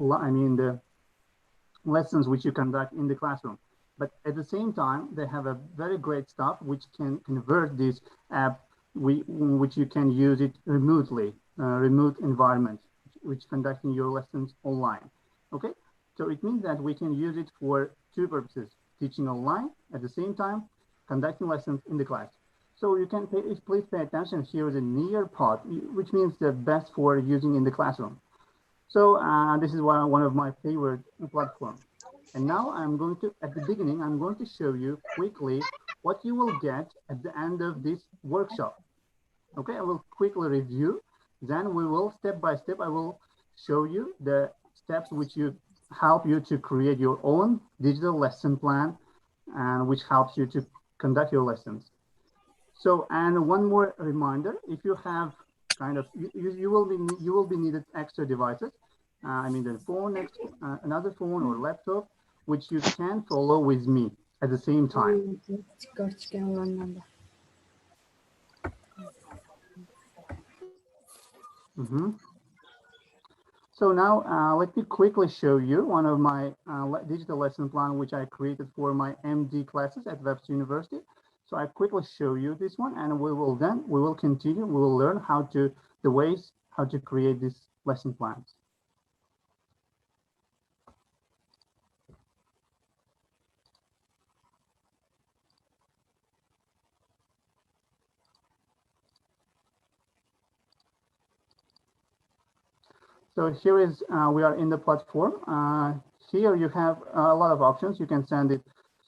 the lessons which you conduct in the classroom. But at the same time, they have a very great stuff which can convert this app, which you can use it remotely, remote environment, which conducting your lessons online. Okay, so it means that we can use it for two purposes: teaching online, at the same time conducting lessons in the class. So you can please pay attention. Here is a near part, which means the best for using in the classroom. So this is one of my favorite platforms. And now I'm going to, at the beginning, I'm going to show you quickly what you will get at the end of this workshop. Okay, I will quickly review. Then we will step by step, I will show you the steps which help you to create your own digital lesson plan, and which helps you to conduct your lessons. So, and one more reminder: if you have you will be needed extra devices. The phone, another phone or laptop, which you can follow with me at the same time. So now let me quickly show you one of my digital lesson plan, which I created for my MD classes at Webster University. So I quickly show you this one, and we will continue. We will learn how to create these lesson plans. So here is, we are in the platform. Here you have a lot of options. You can send it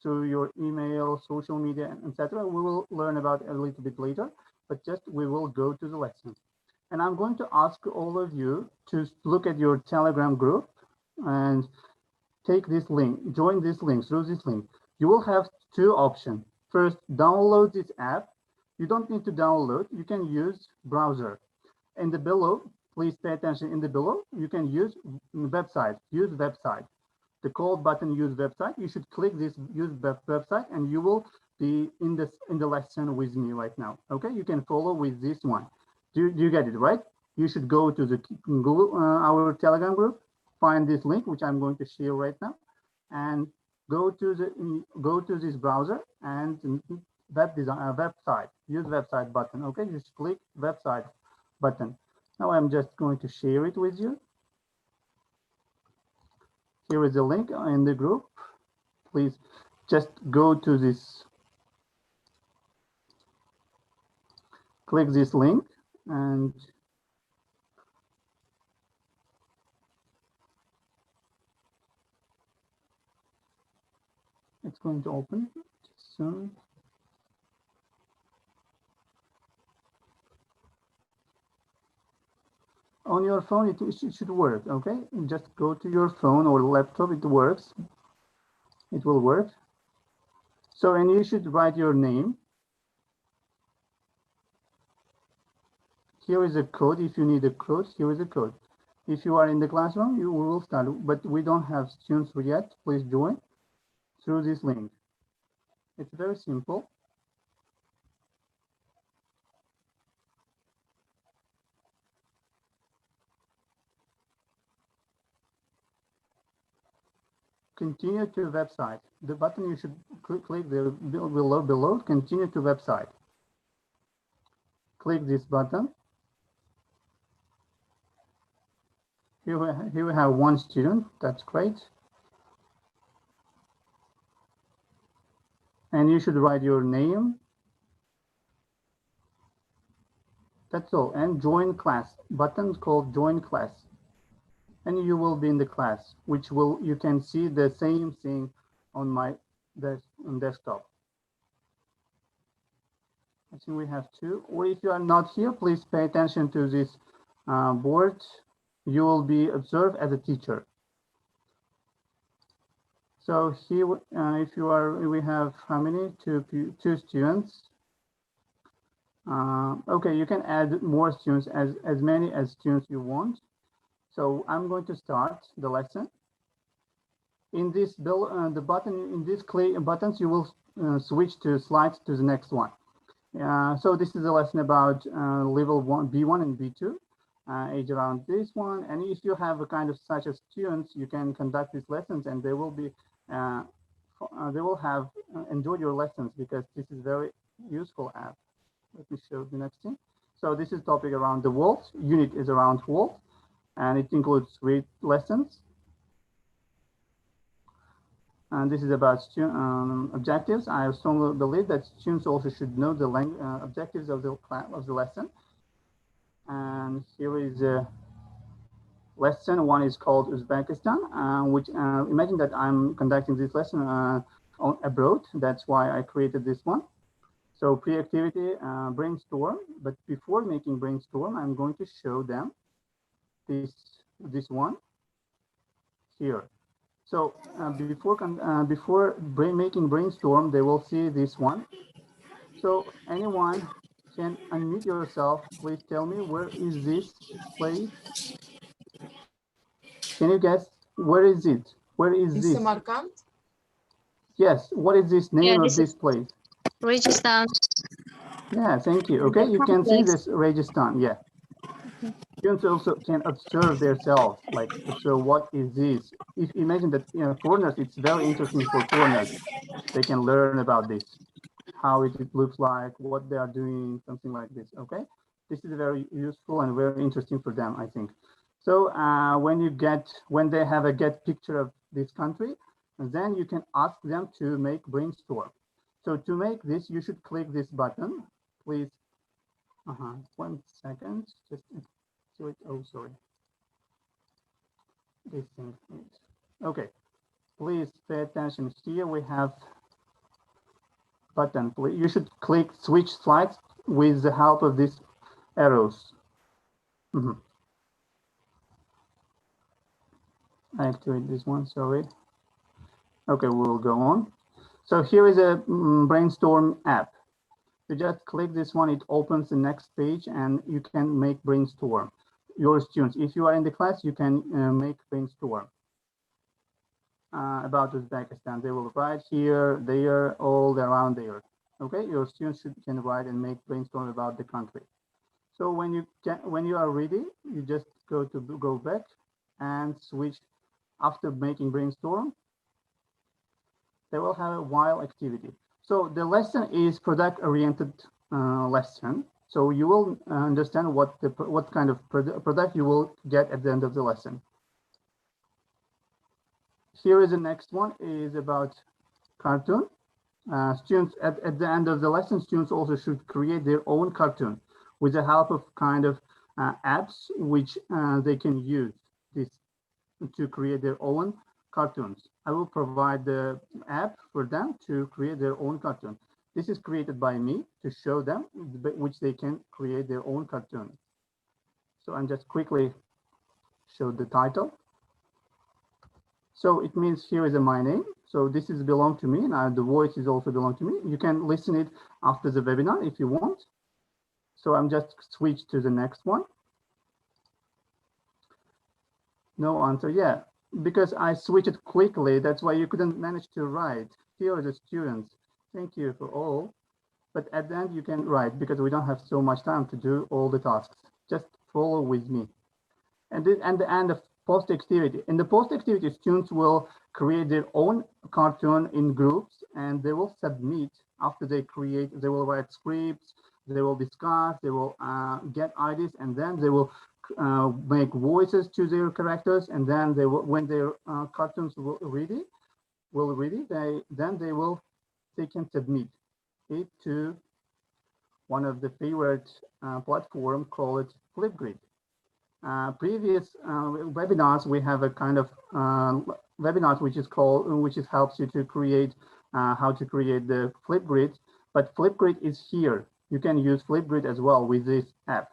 to your email, social media, etc. We will learn about it a little bit later, but just we will go to the lesson. And I'm going to ask all of you to look at your Telegram group and take this link, join this link, through this link. You will have two options. First, download this app. You don't need to download, you can use browser. In the below, please pay attention, in the below, you can use website, use website. The call button, use website. You should click this use website and you will be in the lesson with me right now. Okay, you can follow with this one. Do you get it, right? You should go to the Google, our Telegram group, find this link, which I'm going to share right now, and go to this browser and website, use website button. Okay, just click website button. Now I'm just going to share it with you. Here is the link in the group. Please just go to this, click this link, and it's going to open soon. On your phone, it should work, okay? Just go to your phone or laptop, it works. It will work. So, and you should write your name. Here is a code. If you need a code, here is a code. If you are in the classroom, you will start, but we don't have students yet. Please join through this link. It's very simple. Continue to website. The button you should click there below, continue to website. Click this button. Here we have one student, that's great. And you should write your name. That's all, and join class, button called join class. And you will be in the class, which you can see the same thing on my desktop. I think we have two. Or if you are not here, please pay attention to this board. You will be observed as a teacher. So here, if you are, we have how many? Two students. Okay, you can add more students, as many as students you want. So I'm going to start the lesson. In this the button, in this buttons, you will switch to slides to the next one. So this is a lesson about level B1 and B2. age around this one. And if you have a kind of such as students, you can conduct these lessons and they will be, they will have enjoyed your lessons because this is very useful app. Let me show the next thing. So this is topic around the world. Unit is around world, and it includes 3 lessons. And this is about objectives. I strongly believe that students also should know the objectives of the lesson. And here is a lesson. One is called Uzbekistan, which imagine that I'm conducting this lesson abroad. That's why I created this one. So pre-activity, brainstorm. But before making brainstorm, I'm going to show them this one here. So before making brainstorm, they will see this one. So anyone can unmute yourself. Please tell me, where is this place? Can you guess where is it? Where is this? Samarkand? Yes. What is this name of this place? Rajasthan. Yeah, thank you. Okay, you can see this Rajasthan. Yeah. Students also can observe themselves, like, so what is this? If imagine that, you know, foreigners, it's very interesting for foreigners. They can learn about this, how it looks like, what they are doing, something like this. Okay, this is very useful and very interesting for them, I think. So when they have a get picture of this country, then you can ask them to make brainstorm. So to make this, you should click this button, please. 1 second, just do it. Oh, sorry. This thing. Okay, please pay attention. Here we have button. You should click switch slides with the help of these arrows. I activate this one, sorry. Okay, we'll go on. So here is a Brainstorm app. You just click this one, it opens the next page and you can make brainstorm. Your students, if you are in the class, you can make brainstorm about Uzbekistan. They will write here, there, all around there. Okay, your students can write and make brainstorm about the country. So when you are ready, you just go back and switch. After making brainstorm, they will have a while activity. So the lesson is product-oriented lesson. So you will understand what kind of product you will get at the end of the lesson. Here is the next one, is about cartoon. Students at the end of the lesson, students also should create their own cartoon with the help of kind of apps which they can use this to create their own cartoons. I will provide the app for them to create their own cartoon. This is created by me to show them which they can create their own cartoon. So I'm just quickly show the title. So it means here is my name. So this is belong to me, and the voice is also belong to me. You can listen it after the webinar if you want. So I'm just switch to the next one. No answer. Yeah, because I switched it quickly. That's why you couldn't manage to write. Here are the students. Thank you for all. But at the end, you can write because we don't have so much time to do all the tasks. Just follow with me. And then at the end of post activity. In the post activity, students will create their own cartoon in groups and they will submit after they create. They will write scripts. They will discuss. They will get ideas, and then they will make voices to their characters, and then they will, when their cartoons will ready, they can submit it to one of the favorite platform called Flipgrid. Previous webinars, we have a kind of webinars which helps you to create how to create the Flipgrid, but Flipgrid is here. You can use Flipgrid as well with this app.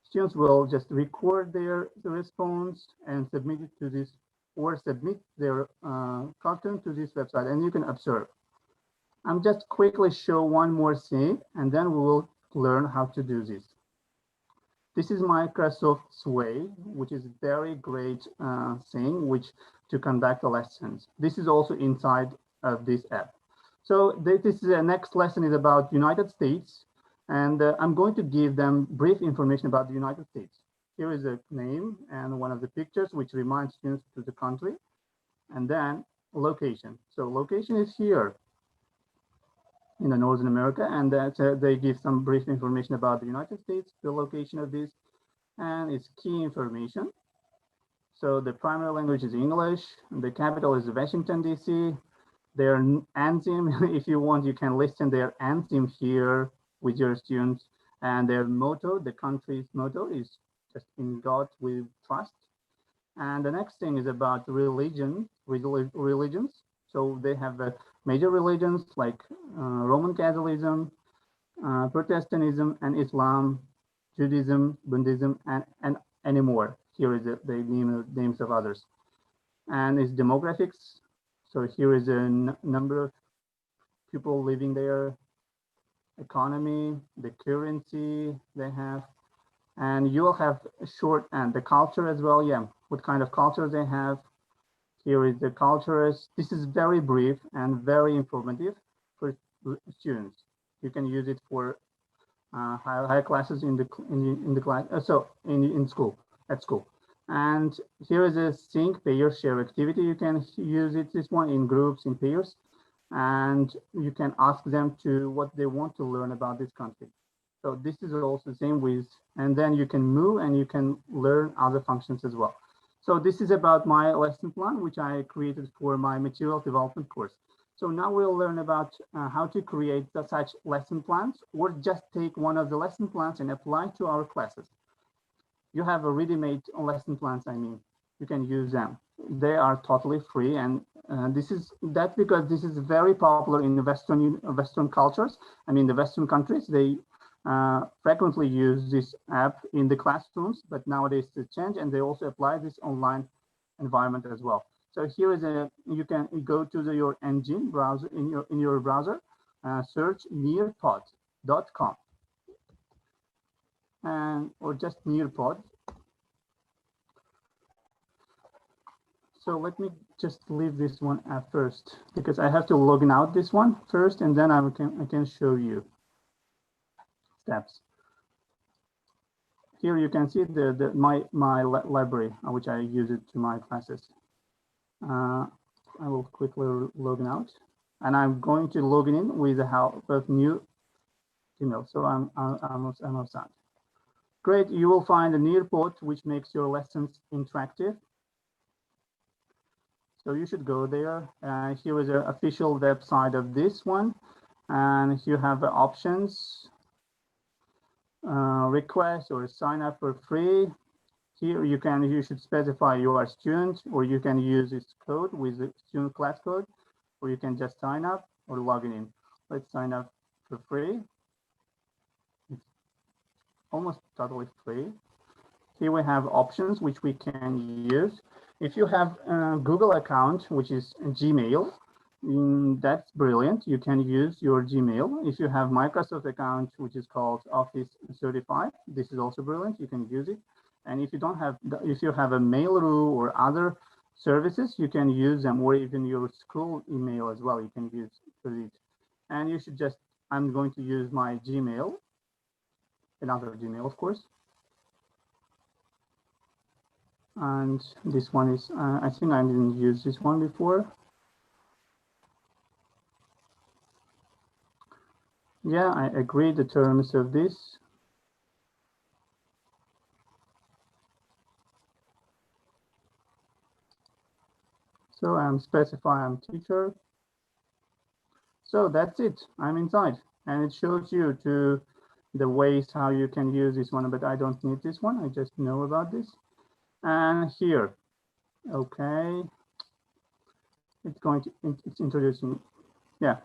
Students will just record their response and submit it to this, or submit their cartoon to this website, and you can observe. I'm just quickly show one more thing, and then we will learn how to do this. This is Microsoft's way, which is a very great thing to conduct the lessons. This is also inside of this app. So this is the next lesson is about United States. And I'm going to give them brief information about the United States. here is a name and one of the pictures which reminds students to the country, and then location. So location is here in the Northern America, and that they give some brief information about the United States, the location of this, and it's key information. So the primary language is English. The capital is Washington, D.C. Their anthem, if you want, you can listen their anthem here with your students. And their motto, the country's motto, is just in God we trust. And the next thing is about religions. So they have major religions like Roman Catholicism, Protestantism, and Islam, Judaism, Buddhism, and any more. Here is the names of others. And it's demographics. So here is a number of people living there, economy, the currency they have, and you will have short and the culture as well. Yeah, what kind of culture they have. Here is the cultures. This is very brief and very informative for students. You can use it for higher classes in the class. In school, at school. And here is a sync pair share activity. You can use it, this one, in groups, in pairs, and you can ask them to what they want to learn about this country. So this is also the same with, and then you can move and you can learn other functions as well. So this is about my lesson plan, which I created for my material development course. So now we'll learn about how to create such lesson plans, or just take one of the lesson plans and apply to our classes. You have a ready-made lesson plans, I mean, you can use them. They are totally free, and that's because this is very popular in the Western cultures. I mean, the Western countries, they frequently use this app in the classrooms, but nowadays it's changed, and they also apply this online environment as well. So here is you can go to your engine browser in your browser, search nearpod.com. Or just Nearpod. So let me just leave this one at first, because I have to log out this one first, and then I can show you steps. Here you can see my library, which I use it to my classes. I will quickly log out, and I'm going to log in with the help of new email. So I'm outside. Great, you will find a Nearpod, which makes your lessons interactive. So you should go there. Here is the official website of this one. And you have options, request or sign up for free. Here you should specify you are a student, or you can use this code with the student class code, or you can just sign up or log in. Let's sign up for free. Almost totally free. Here we have options which we can use. If you have a Google account, which is Gmail, that's brilliant. You can use your Gmail. If you have Microsoft account, which is called Office 35, this is also brilliant. You can use it. And if you don't have, if you have a Mail.ru or other services, you can use them, or even your school email as well. You can use it. And you should just, I'm going to use my Gmail. Another Gmail, of course. And this one is, I think I didn't use this one before. Yeah, I agree the terms of this. So I'm teacher. So that's it, I'm inside. And it shows you to the ways how you can use this one, but I don't need this one. I just know about this. And here, okay. It's introducing, yeah.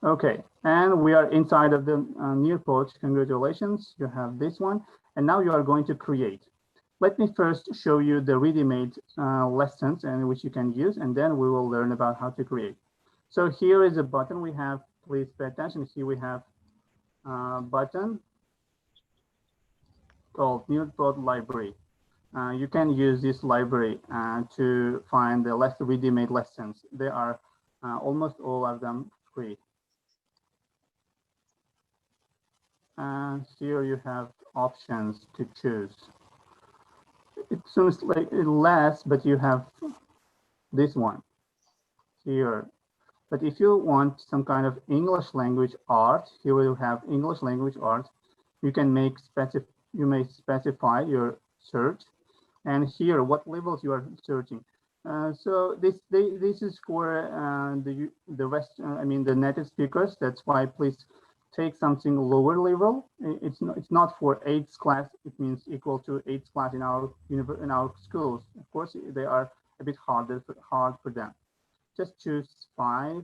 Okay, and we are inside of the Nearpod. Congratulations, you have this one. And now you are going to create. Let me first show you the ready-made lessons and which you can use, and then we will learn about how to create. So here is a button we have. Please pay attention. Here we have a button called Nearpod Library. You can use this library to find the ready-made lessons. They are almost all of them free. And here you have options to choose. It seems like less, but you have this one here. But if you want some kind of English language art, here we have English language art. You can make you may specify your search, and here what levels you are searching. So this is for the West. I mean the native speakers. That's why please take something lower level. It's not for 8th class. It means equal to 8th class in our schools. Of course, they are a bit hard for them. Just choose 5,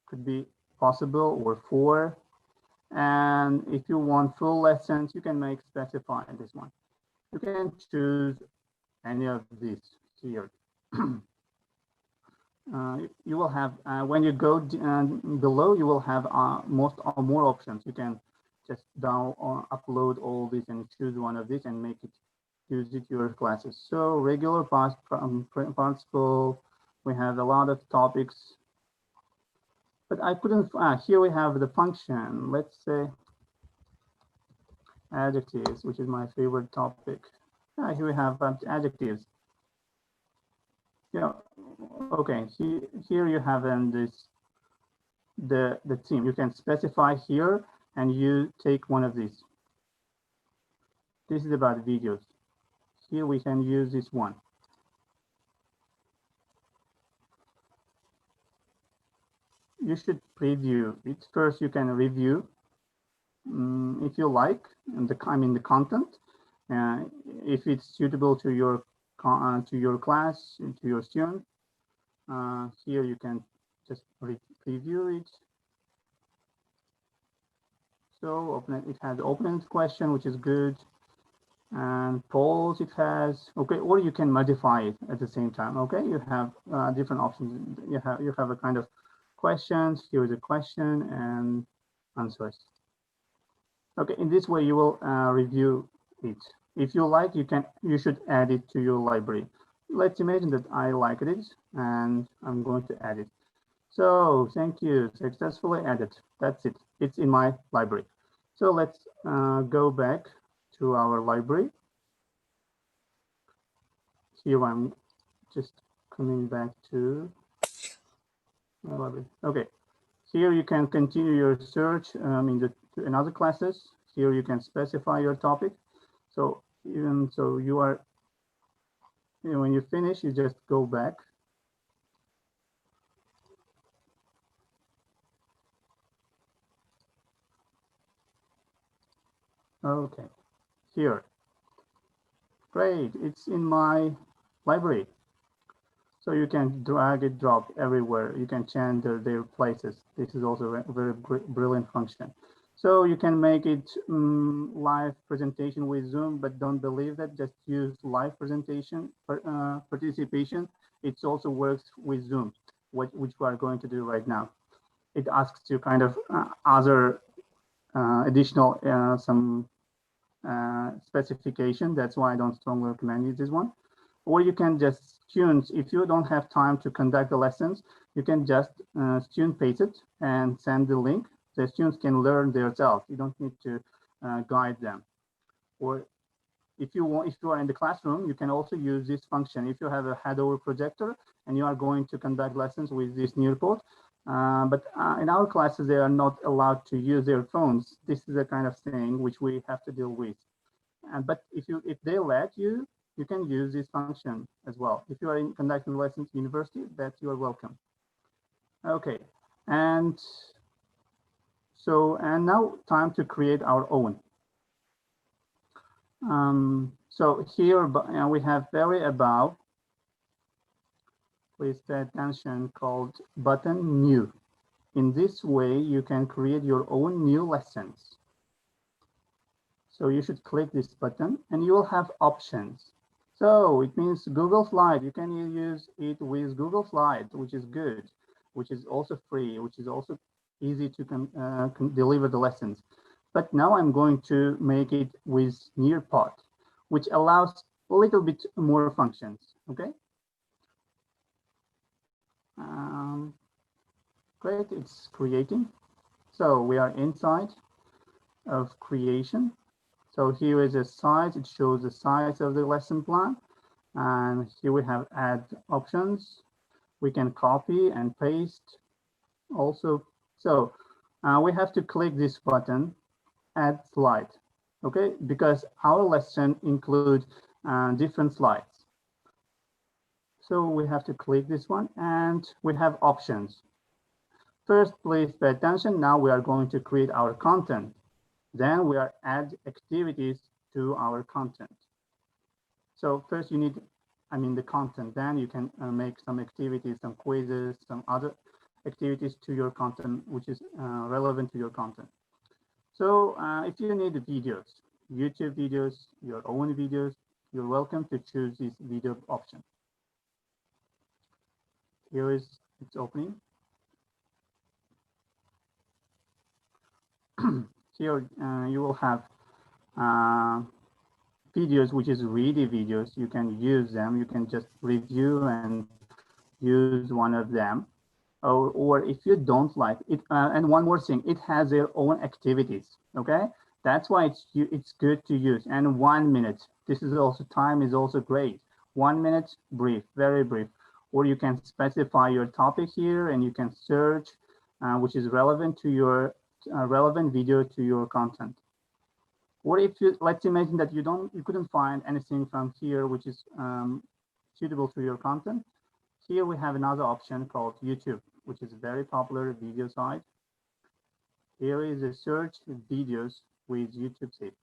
could be possible, or 4. And if you want full lessons, you can make specify this one. You can choose any of these here. You will have when you go below, you will have more options. You can just down or upload all these and choose one of these and make it use it your classes. So regular past participle, we have a lot of topics, but I couldn't. Here we have the function. Let's say adjectives, which is my favorite topic. Here we have adjectives. Yeah. Okay. Here you have in this the theme. You can specify here, and you take one of these. This is about videos. Here we can use this one. You should preview it first. You can review if you like, and the content, if it's suitable to your class, to your student. Here you can just preview it. So it has open-ended question, which is good, and polls it has. Okay, or you can modify it at the same time. Okay, you have different options. You have a kind of questions. Here is a question and answers. Okay, in this way you will review it. If you like, you should add it to your library. Let's imagine that I like it and I'm going to add it. So thank you, successfully added. That's it. It's in my library. So let's go back to our library. Here I'm just coming back to my library. Okay, here you can continue your search in other classes. Here you can specify your topic. So even so, you are, when you finish, you just go back. Okay, here. Great, it's in my library. So you can drag and drop everywhere. You can change their places. This is also a very brilliant function. So you can make it live presentation with Zoom, but don't believe that. Just use live presentation participation. It also works with Zoom, which we are going to do right now. It asks you kind of other additional some specification. That's why I don't strongly recommend you this one. Or you can just students, if you don't have time to conduct the lessons, you can just student paste it and send the link. The students can learn themselves. You don't need to guide them. Or if you are in the classroom, you can also use this function. If you have a head-over projector and you are going to conduct lessons with this Nearport, but in our classes, they are not allowed to use their phones. This is a kind of thing which we have to deal with. But if they let you, you can use this function as well. If you are conducting lessons at university, that you are welcome. Okay, and now time to create our own. So here we have very above, please pay attention, called button new. In this way, you can create your own new lessons. So you should click this button and you will have options. So it means Google Slide. You can use it with Google Slide, which is good, which is also free, which is also easy to deliver the lessons. But now I'm going to make it with Nearpod, which allows a little bit more functions. Okay. Great, it's creating. So we are inside. of creation. So here is a size. It shows the size of the lesson plan. And here we have add options. We can copy and paste also. So we have to click this button, add slide, okay? Because our lesson includes different slides. So we have to click this one and we have options. First, please pay attention. Now we are going to create our content. Then we are add activities to our content. So first you need, the content. Then you can make some activities, some quizzes, some other activities to your content, which is relevant to your content. So if you need videos, YouTube videos, your own videos, you're welcome to choose this video option. Here is its opening. Here you will have videos, which is ready videos. You can use them. You can just review and use one of them. Or if you don't like it, and one more thing, it has their own activities. Okay, that's why it's good to use. And 1 minute. This is also time is also great. 1 minute, brief, very brief. Or you can specify your topic here, and you can search, which is relevant to your relevant video to your content. Or if you, let's imagine that you couldn't find anything from here which is suitable to your content. Here we have another option called YouTube, which is a very popular video site. Here is a search videos with YouTube site.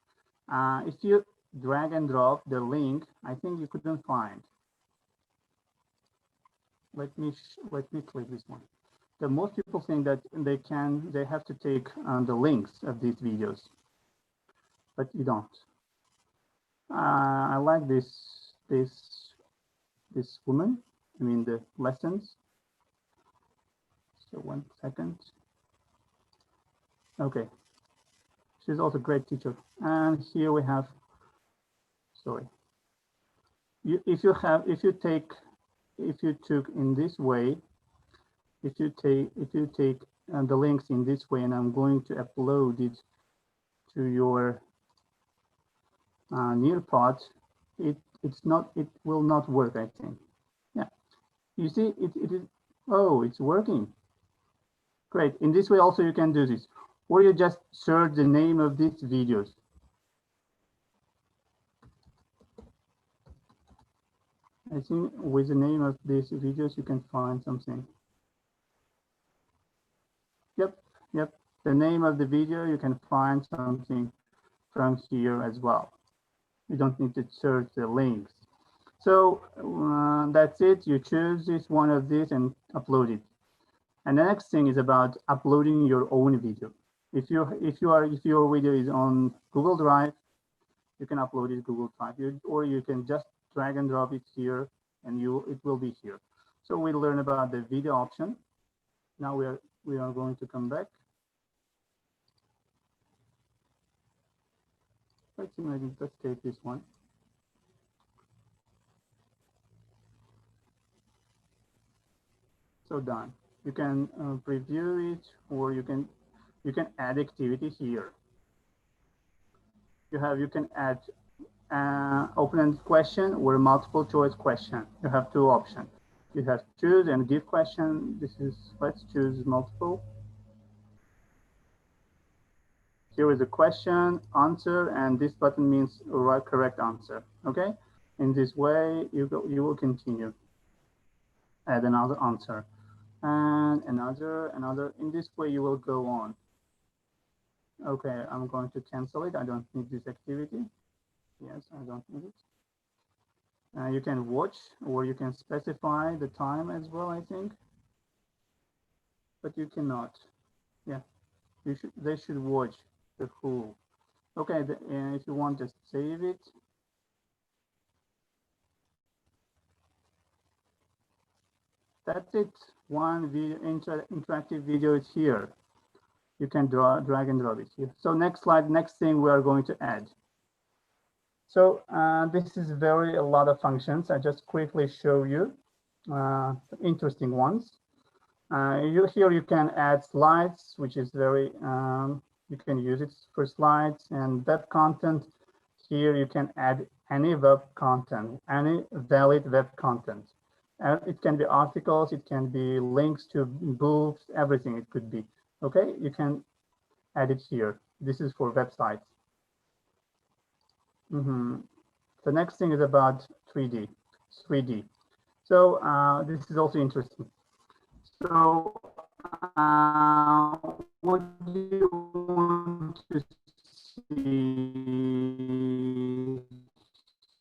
If you drag and drop the link, I think you couldn't find. Let me click this one. The most people think that they have to take the links of these videos, but you don't. I like this woman. The lessons. So 1 second. Okay. She's also a great teacher. And here we have, sorry. If you took in this way, if you take the links in this way, and I'm going to upload it to your Nearpod, it will not work, I think. Yeah. You see, it is, oh, it's working. Great. In this way also you can do this. Or you just search the name of these videos. I think with the name of these videos you can find something. Yep. The name of the video, you can find something from here as well. You don't need to search the links. So that's it. You choose one of these and upload it. And the next thing is about uploading your own video. If your video is on Google Drive, you can upload it Google Drive, or you can just drag and drop it here, and it will be here. So we learn about the video option. Now we are going to come back. Let's take this one. So done. You can preview it, or you can add activity here. You can add open-ended question or multiple choice question. You have 2 options. You have choose and give question. Let's choose multiple. Here is a question, answer, and this button means correct answer. Okay. In this way, you will continue. Add another answer. And another. In this way, you will go on. Okay, I'm going to cancel it. I don't need this activity. Yes, I don't need it. You can watch, or you can specify the time as well, I think. But you cannot. Yeah, they should watch the whole. Okay, if you want, just save it. That's it. One video, interactive video is here. You can drag and drop it here. So next slide, next thing we are going to add. So this is a lot of functions. I just quickly show you interesting ones. Here you can add slides, which is very You can use it for slides and web content. Here you can add any web content, any valid web content. And it can be articles, it can be links to books, everything it could be. Okay, you can add it here. This is for websites. The next thing is about 3D. 3D. So this is also interesting. So what do you want to see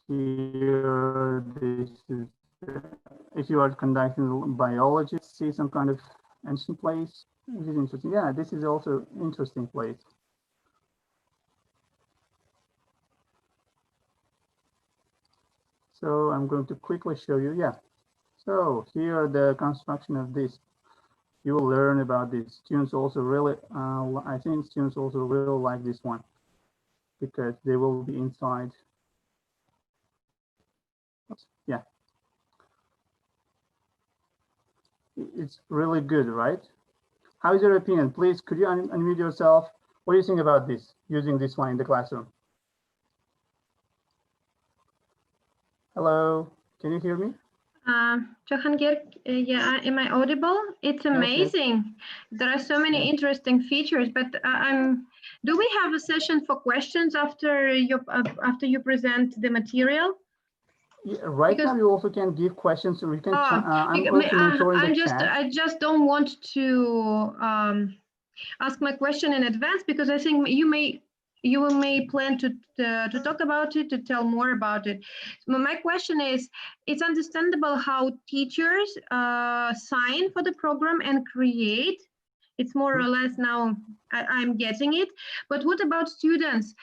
here? This is if you are conducting biology, see some kind of ancient place. This is interesting. Yeah, this is also interesting place. So I'm going to quickly show you. Yeah. So here the construction of this. You will learn about this. Students also really, I think students also really like this one because they will be inside. Yeah. It's really good, right? How is your opinion? Please, could you unmute yourself? What do you think about this, using this one in the classroom? Hello, can you hear me? Jahangir, yeah, am I audible? It's amazing. Yes, yes. There are so many interesting features, but do we have a session for questions after you present the material? Yeah, right now you also can give questions, or you can. I'm also monitoring the chat. I just don't want to ask my question in advance because I think you may plan to talk about it, to tell more about it. My question is, it's understandable how teachers sign for the program and create. It's more or less now I'm getting it. But what about students?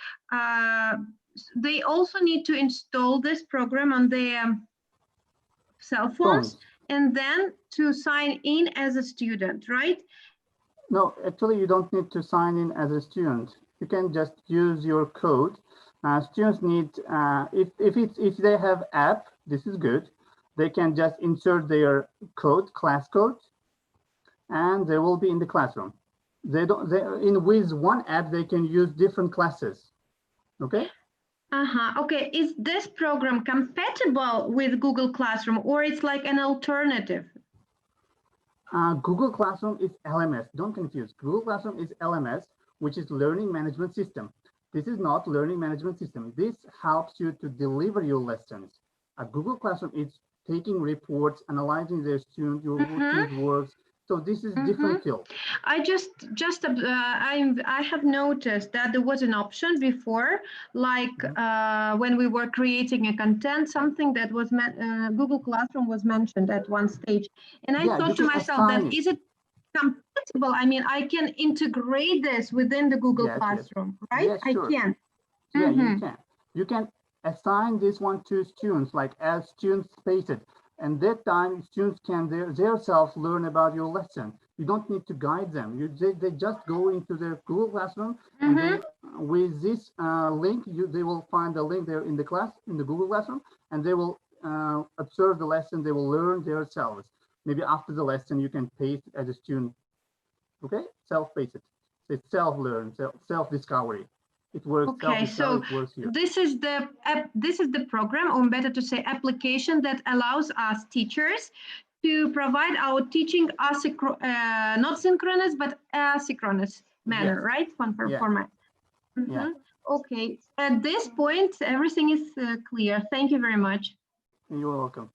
They also need to install this program on their cell phones and then to sign in as a student, right? No, actually, you don't need to sign in as a student. You can just use your code. Students need, if they have app, this is good. They can just insert their code, class code, and they will be in the classroom. With one app, they can use different classes. Okay. Okay. Is this program compatible with Google Classroom, or it's like an alternative? Google Classroom is LMS. Don't confuse. Google Classroom is LMS, which is Learning Management System. This is not Learning Management System. This helps you to deliver your lessons. Google Classroom is taking reports, analyzing your students' works. So this is different field. I have noticed that there was an option before, like when we were creating a content, something that was Google Classroom was mentioned at one stage, and I thought to myself that is it compatible? I mean, I can integrate this within the Google Classroom, right? Yes, sure. I can. Yeah, you can. You can assign this one to students, like as students stated. And that time, students can themselves learn about your lesson. You don't need to guide them. They just go into their Google Classroom, and they, with this link, they will find the link there in the class, in the Google Classroom, and they will observe the lesson. They will learn themselves. Maybe after the lesson, you can paste it as a student. Okay, self-pace it. It's self-learn, self-discovery. It works. Okay, so this is the program, or better to say application, that allows us teachers to provide our teaching not synchronous but asynchronous manner, right? Format. Yeah. Okay, at this point, everything is clear. Thank you very much. You're welcome.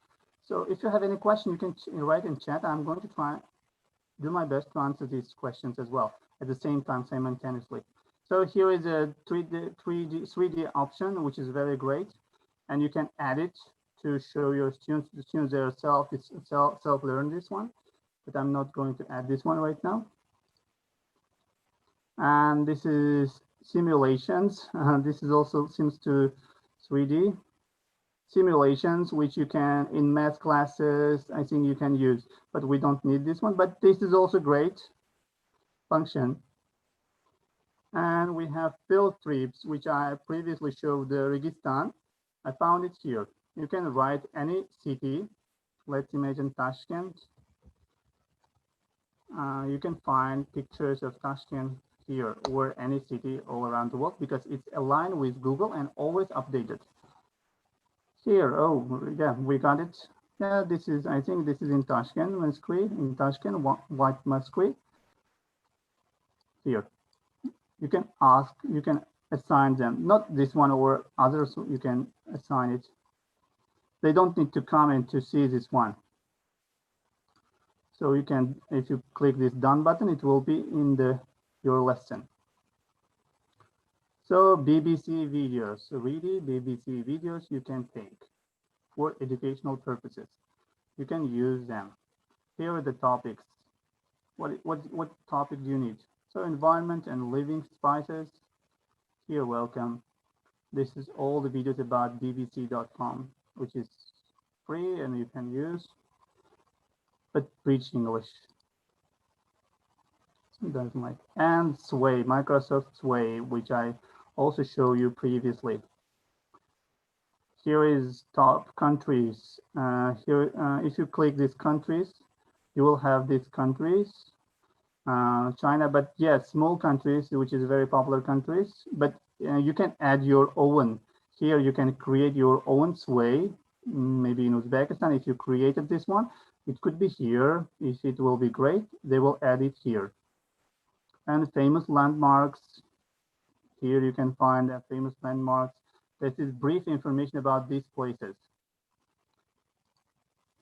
So if you have any question, you can write in chat. I'm going to do my best to answer these questions as well at the same time, simultaneously. So here is a 3D option, which is very great, and you can add it to show your students. The students themselves self-learn this one, but I'm not going to add this one right now. And this is simulations. This is also seems to 3D simulations, which you can in math classes. I think you can use, but we don't need this one. But this is also great function. And we have field trips, which I previously showed the Registan. I found it here. You can write any city. Let's imagine Tashkent. You can find pictures of Tashkent here or any city all around the world because it's aligned with Google and always updated. Here, oh yeah, we got it. Yeah, this is, I think this is in Tashkent, in Tashkent, White Mosque. Here, you can ask, you can assign them, not this one or others, you can assign it. They don't need to come in to see this one. So you can, if you click this done button, it will be in your lesson. So BBC videos, really BBC videos you can take for educational purposes. You can use them. Here are the topics. What topic do you need? So environment and living spices. You're welcome. This is all the videos about bbc.com, which is free and you can use, but preach English. Doesn't like. And Sway, Microsoft Sway, which I also showed you previously. Here is top countries. Here, if you click these countries, you will have these countries. China, but yes, small countries, which is very popular countries, but you can add your own. Here you can create your own Sway, maybe in Uzbekistan. If you created this one, it could be here. If it will be great, they will add it here. And famous landmarks. Here you can find famous landmarks. This is brief information about these places.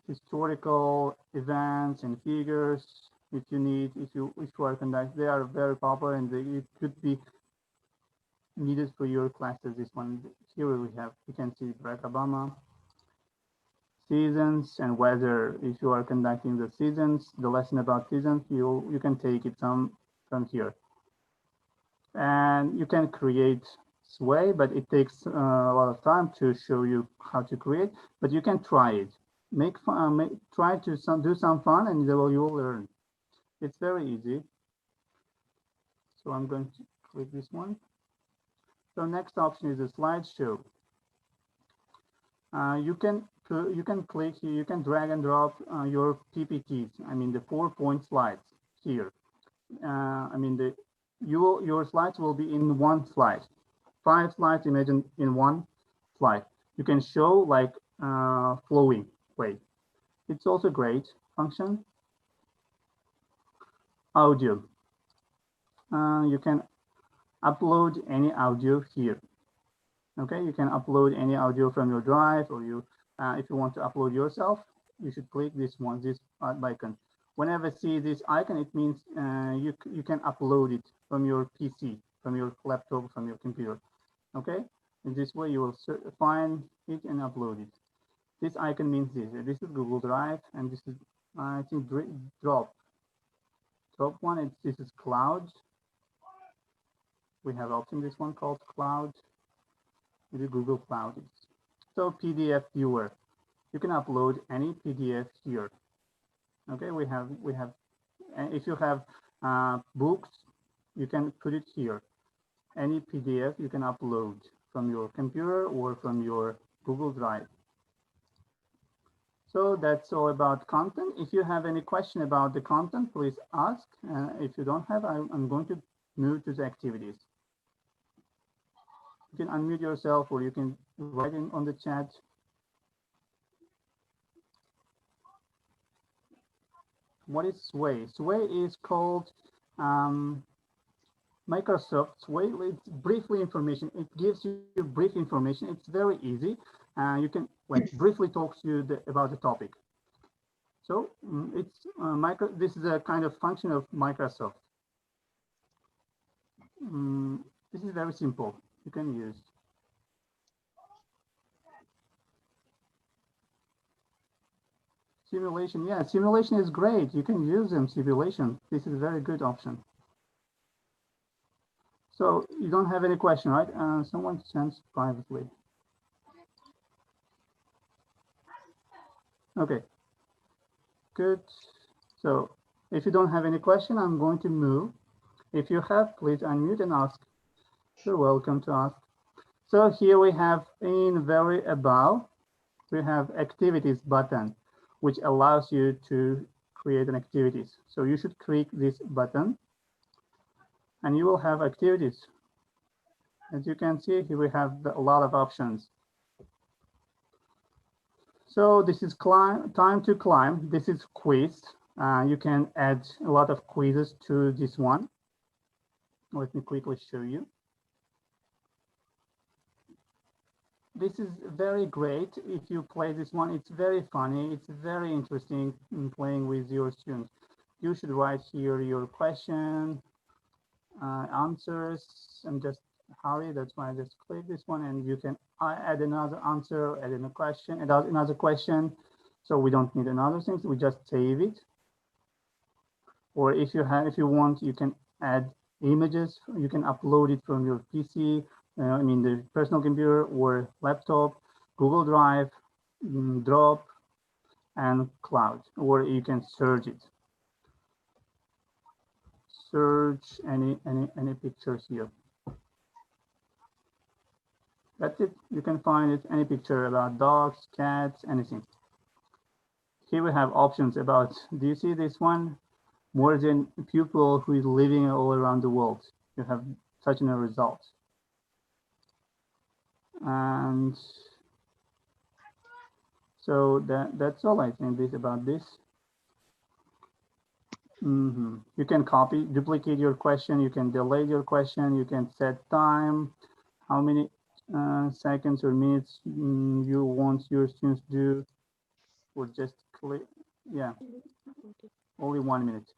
Historical events and figures, if you need, if you are conducting, they are very popular and it could be needed for your classes. This one here we have, you can see Barack Obama. Seasons and weather. If you are conducting the seasons, the lesson about seasons, you can take it from here. And you can create Sway, but it takes a lot of time to show you how to create, but you can try it. Try to do some fun and you will learn. It's very easy. So I'm going to click this one. So next option is a slideshow. You can click here, you can drag and drop your PPTs. I mean the 4-point slides here. I mean your slides will be in one slide. 5 slides, imagine in one slide. You can show like flowing way. It's also great function. Audio. You can upload any audio here. Okay, you can upload any audio from your drive, or if you want to upload yourself, you should click this one, this icon. Whenever you see this icon, it means you can upload it from your PC, from your laptop, from your computer. Okay, in this way you will find it and upload it. This icon means this. This is Google Drive, and this is I think Drop one. This is Cloud. We have option this one called Cloud. It is Google Cloud. So PDF viewer, you can upload any PDF here. Okay, we have. If you have books, you can put it here. Any PDF you can upload from your computer or from your Google Drive. So that's all about content. If you have any question about the content, please ask. If you don't have, I'm going to move to the activities. You can unmute yourself or you can write in on the chat. What is Sway? Sway is called Microsoft Sway. It's briefly information. It gives you brief information. It's very easy. You can briefly talk to you about the topic. So it's this is a kind of function of Microsoft. This is very simple. You can use. Simulation, yeah, simulation is great. You can use them, simulation. This is a very good option. So you don't have any question, right? Someone sends privately. Okay, good. So if you don't have any question, I'm going to move. If you have, please unmute and ask. You're welcome to ask. So here we have in very above, we have activities button, which allows you to create an activities. So you should click this button. And you will have activities. As you can see, here we have a lot of options. So this is time to climb. This is quiz. You can add a lot of quizzes to this one. Let me quickly show you. This is very great. If you play this one, it's very funny. It's very interesting in playing with your students. You should write here your question, answers, and just hurry. That's why I just click this one, and you can add another answer, add in a question, add another question. So we don't need another thing. We just save it. Or if you want, you can add images. You can upload it from your PC. I mean the personal computer or laptop, Google Drive, Drop, and Cloud. Or you can search it. Search any pictures here. That's it. You can find it any picture about dogs, cats, anything. Here we have options about. Do you see this one? More than people who is living all around the world. You have such a result. And so that's all I think is about this. You can copy, duplicate your question. You can delay your question. You can set time, how many seconds or minutes you want your students to do, or just click. Yeah, only 1 minute.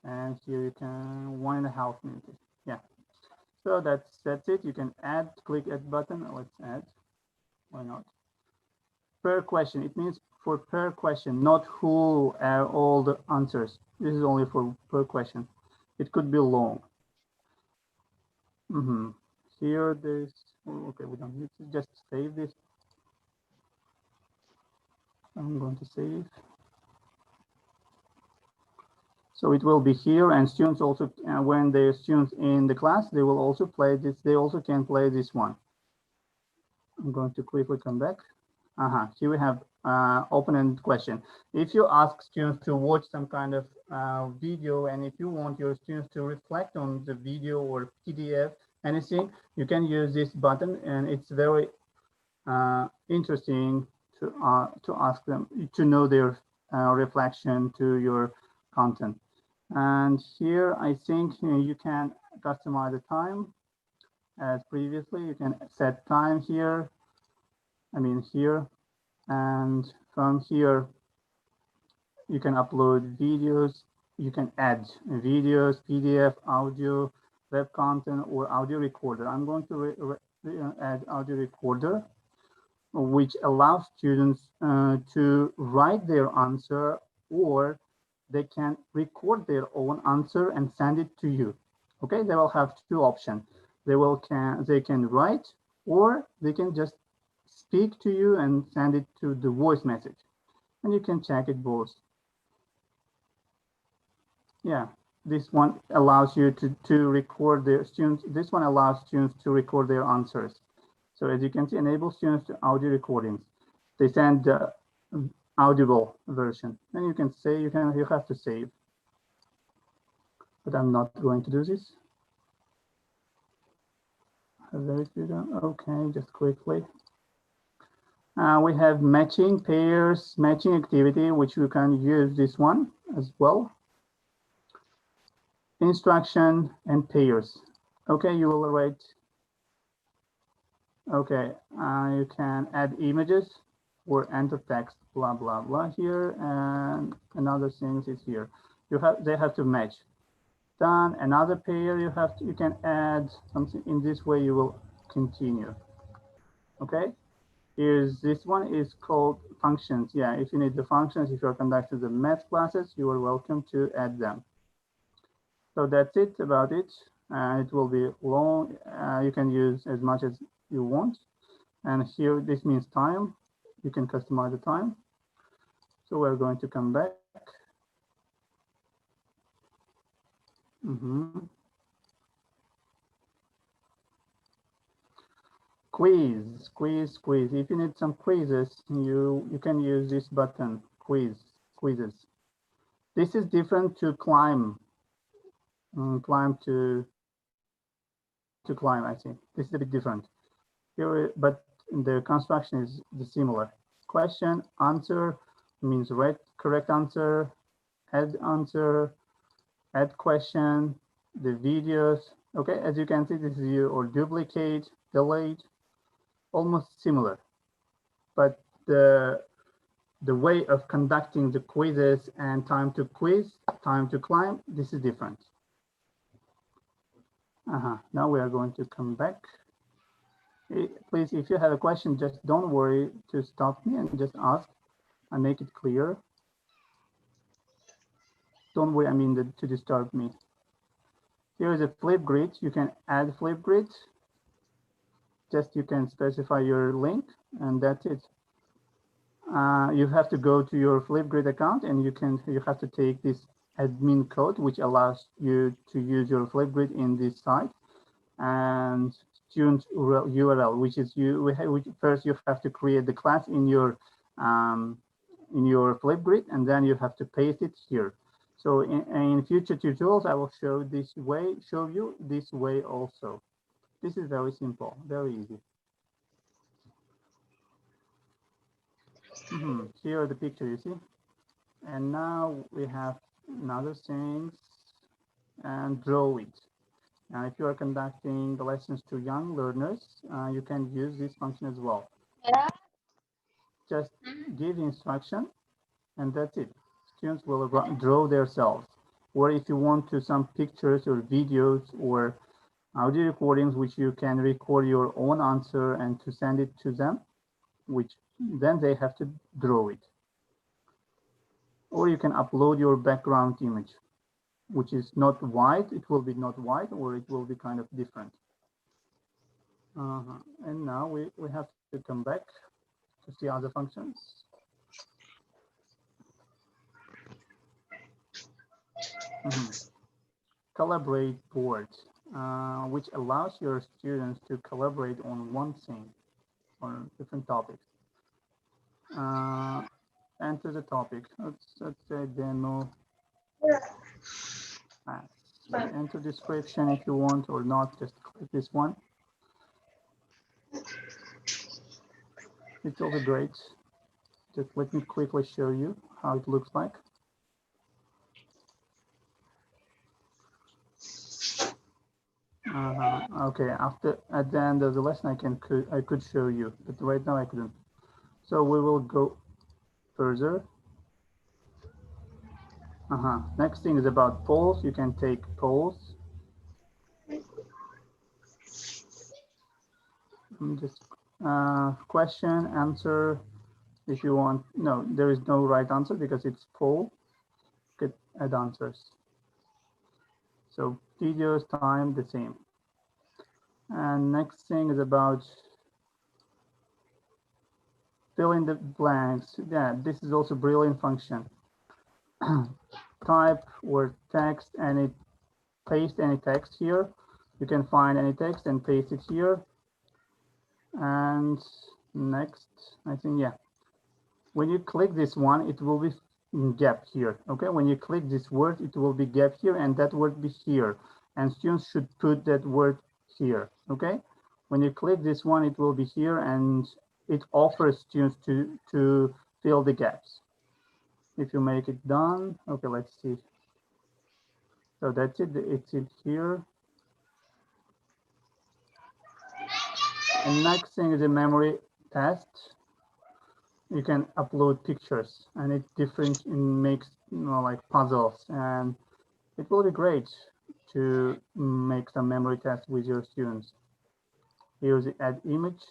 And here you can 1.5 minutes. Yeah. So that's it. You can add, click add button. Let's add. Why not? Per question. It means for per question, not who are all the answers. This is only for per question. It could be long. Here, this. Okay, we don't need to just save this. I'm going to save. So it will be here, and students also, when they're students in the class, they will also play this. They also can play this one. I'm going to quickly come back. Here we have open-ended question. If you ask students to watch some kind of video, and if you want your students to reflect on the video or PDF, anything, you can use this button, and it's very interesting to ask them to know their reflection to your content. And here, I think you can customize the time as previously. You can set time here. I mean here, and from here, you can upload videos. You can add videos, PDF, audio, web content, or audio recorder. I'm going to add audio recorder, which allows students to write their answer, or they can record their own answer and send it to you. Okay, they will have two options. They can write, or they can just speak to you and send it to the voice message, and you can check it both. Yeah, this one allows you to record their students. This one allows students to record their answers. So as you can see, enable students to audio recordings. They send the audible version, and you can say you have to save. But I'm not going to do this. Okay, just quickly. We have matching pairs, matching activity, which we can use this one as well. Instruction and pairs. Okay, you will write. Okay, you can add images or enter text, blah blah blah here, and another things is here. They have to match. Done. Another pair you can add something. In this way you will continue. Okay. This one is called functions. Yeah, if you need the functions, if you're conducting the math classes, you are welcome to add them. So that's it about it. It will be long. You can use as much as you want. And here, this means time. You can customize the time. So we're going to come back. Quiz. If you need some quizzes, you can use this button, quizzes. This is different to climb. climb to climb. I think this is a bit different here, but the construction is similar. Question, answer means correct answer, add answer, add question, the videos. Okay, as you can see, this is you or duplicate, delete, almost similar, but the way of conducting the quizzes and time to quiz, time to climb, this is different. Now we are going to come back. Please, if you have a question, just don't worry to stop me and just ask and make it clear. Don't worry, I mean to disturb me. Here is a Flipgrid. You can add Flipgrid. Just you can specify your link and that's it. You have to go to your Flipgrid account and you have to take this admin code, which allows you to use your Flipgrid in this site, and student URL, which is first you have to create the class in your Flipgrid, and then you have to paste it here. So in future tutorials, I will show you this way also. This is very simple, very easy. Here are the picture, you see. And now we have another things and draw it. Now, if you are conducting the lessons to young learners, you can use this function as well. Just give the instruction and that's it. Students will draw themselves. Or if you want to some pictures or videos or audio recordings, which you can record your own answer and to send it to them, which then they have to draw it. Or you can upload your background image, which is not white. It will be not white, or it will be kind of different. And now we have to come back to see other functions. Collaborate board, which allows your students to collaborate on one thing or different topics. Enter the topic. Let's say demo. Enter description if you want or not. Just click this one. It's also great. Just let me quickly show you how it looks like. Okay, at the end of the lesson, I could show you, but right now I couldn't. So we will go further. Next thing is about polls. You can take polls. Just question, answer. If you want, no, there is no right answer because it's poll. Get add answers. So videos, time, the same. And next thing is about fill in the blanks. Yeah, this is also brilliant function. Type or text and paste any text here. You can find any text and paste it here. And next, I think, yeah. When you click this one, it will be gap here. Okay, when you click this word, it will be gap here and that word be here. And students should put that word here. Okay, when you click this one, it will be here and it offers students to fill the gaps. If you make it done, okay, let's see. So that's it, it's it here. And next thing is a memory test. You can upload pictures and it's different, it makes like puzzles, and it will be great to make some memory tests with your students. Here's the add image,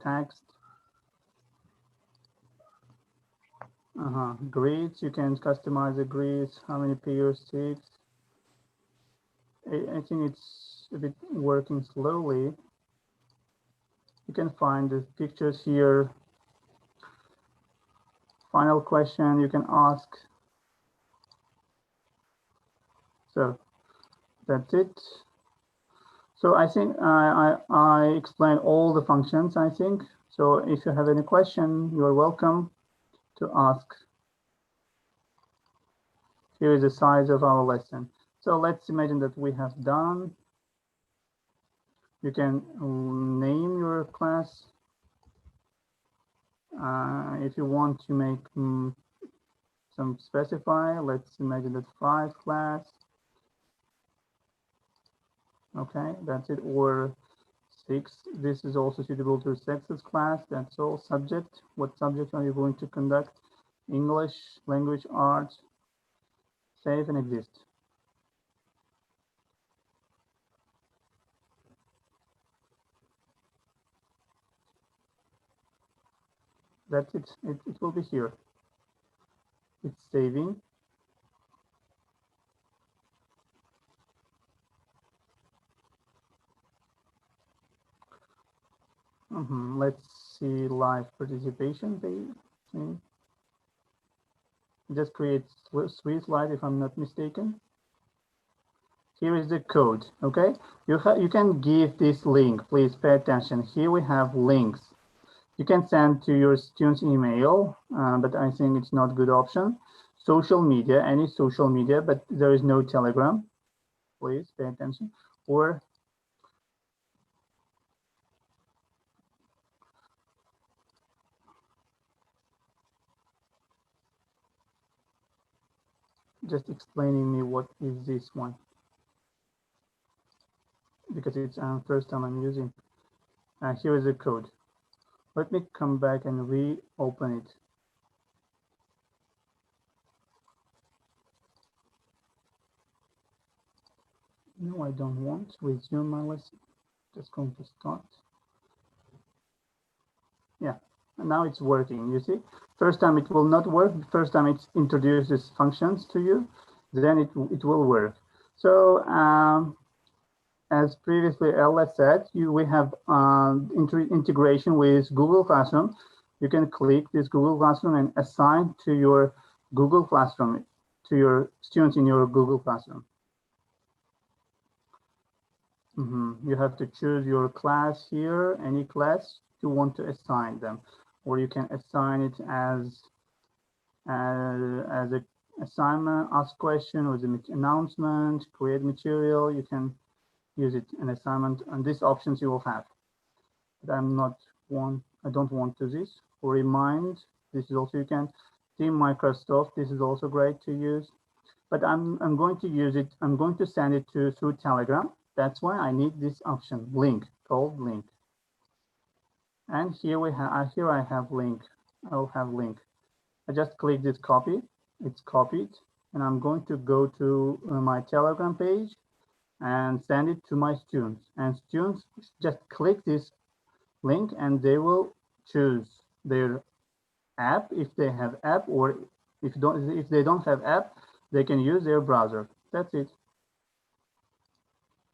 text, grades. You can customize the grades, how many pairs, 6. I think it's a bit working slowly. You can find the pictures here. Final question you can ask. So that's it. So I think I explained all the functions, I think. So if you have any question, you are welcome to ask. Here is the size of our lesson. So let's imagine that we have done. You can name your class. If you want to make some specify, let's imagine that 5 class. Okay, that's it. Or 6. This is also suitable to sexes class. That's all. Subject. What subject are you going to conduct? English, language arts. Save and exist. That's it. It will be here. It's saving. Let's see live participation page. Just create 3 slides if I'm not mistaken. Here is the code. Okay, you can give this link. Please pay attention. Here we have links. You can send to your students' email, but I think it's not a good option. Social media, any social media, but there is no Telegram. Please pay attention. Or just explaining me what is this one, because it's first time I'm using. Here is the code. Let me come back and reopen it. No, I don't want to resume my lesson. Just going to start. Yeah, and now it's working. You see, first time it will not work. First time it introduces functions to you, then it will work. So as previously Ella said, we have integration with Google Classroom. You can click this Google Classroom and assign to your Google Classroom, to your students in your Google Classroom. You have to choose your class here, any class you want to assign them, or you can assign it as a assignment, ask question, or the announcement, create material. You can use it an assignment, and these options you will have. But I don't want to this. Or remind, this is also you can. Team Microsoft, this is also great to use. But I'm going to use it. I'm going to send it through Telegram. That's why I need this option, link, called link. And here I have link. I'll have link. I just click this copy. It's copied, and I'm going to go to my Telegram page and send it to my students. And students just click this link, and they will choose their app if they have app, or if they don't have app, they can use their browser. That's it.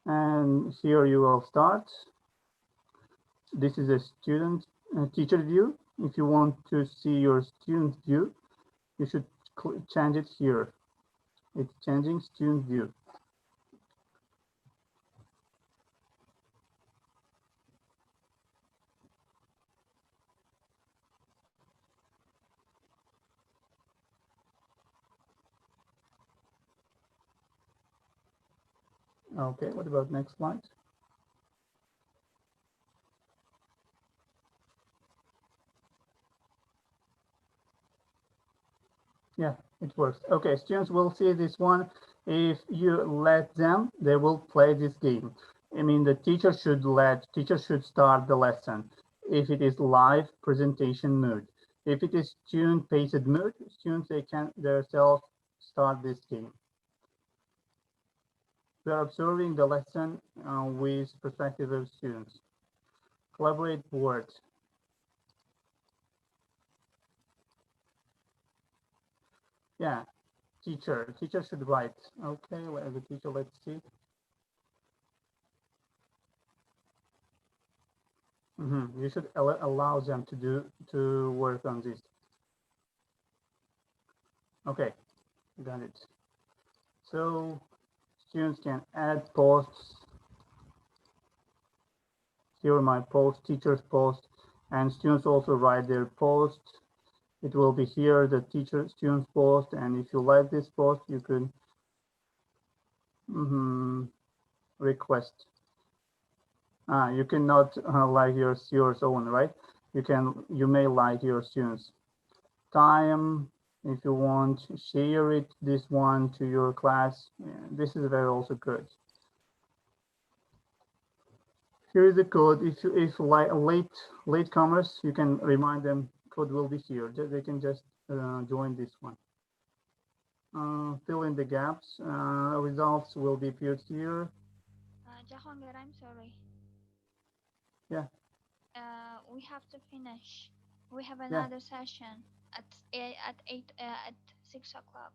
And here you will start. This is a student teacher view. If you want to see your student view, you should change it here. It's changing student view. Okay, what about next slide? Yeah, it works. Okay, students will see this one. If you let them, they will play this game. I mean, the teacher should start the lesson. If it is live presentation mode, if it is student-paced mode, students they can themselves start this game. We are observing the lesson with perspective of students. Collaborate board. Yeah, teacher should write. Okay, as a teacher, let's see. You should allow them to work on this. Okay, got it. So students can add posts. Here are my posts, teachers post, and students also write their posts. It will be here, the teacher students post, and if you like this post, you could request. You cannot like yours own, right? You may like your students. Time, if you want, share it, this one to your class. This is very also good. Here is the code. If latecomers, you can remind them code will be here. They can just join this one. Fill in the gaps. Results will be appeared here. Jahangir, I'm sorry. Yeah. We have to finish. We have another session at 6 o'clock.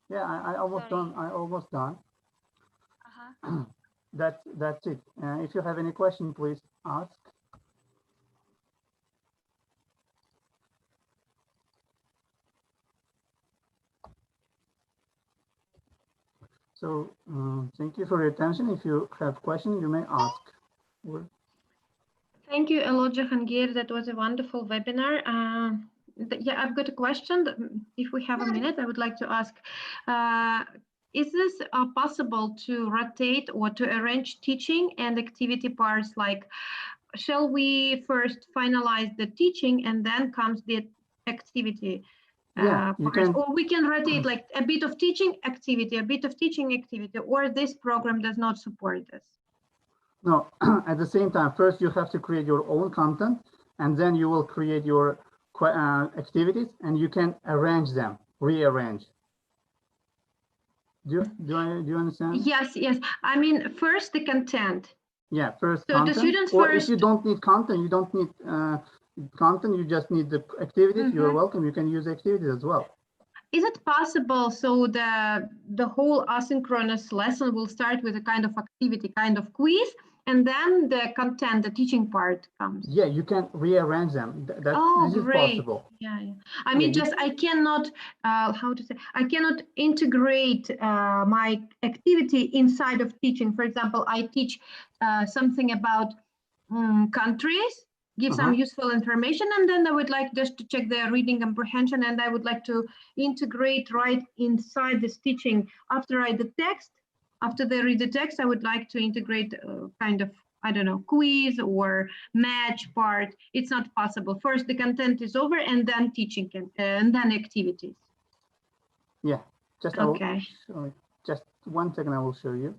Yeah, I almost done. I almost done. That's it. If you have any question, please ask. So thank you for your attention. If you have questions, you may ask. Thank you a lot, Jahangir. That was a wonderful webinar. Yeah, I've got a question. If we have a minute, I would like to ask, is this possible to rotate or to arrange teaching and activity parts? Like, shall we first finalize the teaching and then comes the activity? Yeah, you can. Or we can rotate like a bit of teaching activity, a bit of teaching activity, or this program does not support this? No, at the same time, first you have to create your own content, and then you will create your activities, and you can arrange them, rearrange. Do you understand? Yes. I mean, first the content. Yeah, first so content. The students or first. If you don't need content, you don't need content. You just need the activities. You're welcome. You can use activities as well. Is it possible so the whole asynchronous lesson will start with a kind of activity, kind of quiz, and then the content, the teaching part comes? Yeah, you can rearrange them. This is possible. Yeah. I mean, I cannot, how to say, I cannot integrate my activity inside of teaching. For example, I teach something about countries, give some useful information, and then I would like just to check their reading comprehension, and I would like to integrate right inside this teaching. After I read the text, after they read the text, I would like to integrate kind of, I don't know, quiz or match part. It's not possible. First, the content is over, and then teaching and then activities. Yeah, just okay. Just 1 second, I will show you.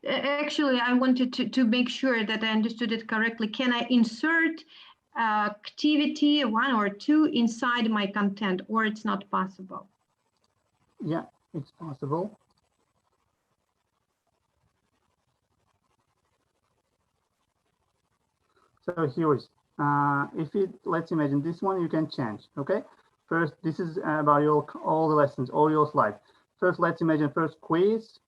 Actually, I wanted to make sure that I understood it correctly. Can I insert activity 1 or 2 inside my content, or it's not possible? Yeah, it's possible. So here is, let's imagine this one, you can change, okay? First, this is about all the lessons, all your slides. First, let's imagine first quiz,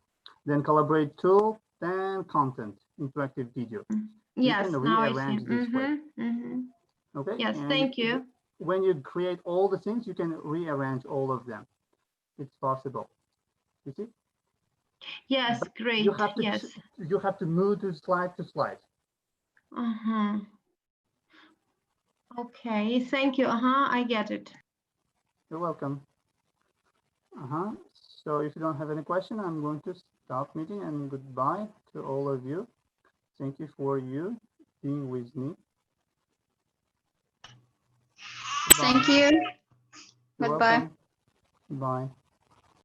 then collaborate tool, then content, interactive video. Yes, you can rearrange this way. Okay. Yes, thank you. When you create all the things, you can rearrange all of them. It's possible. You see? Yes, great. You have to move to slide to slide. Okay, thank you. I get it. You're welcome. So if you don't have any question, I'm going to stop meeting, and goodbye to all of you. Thank you for being with me. Thank you. You're Goodbye. welcome. Bye.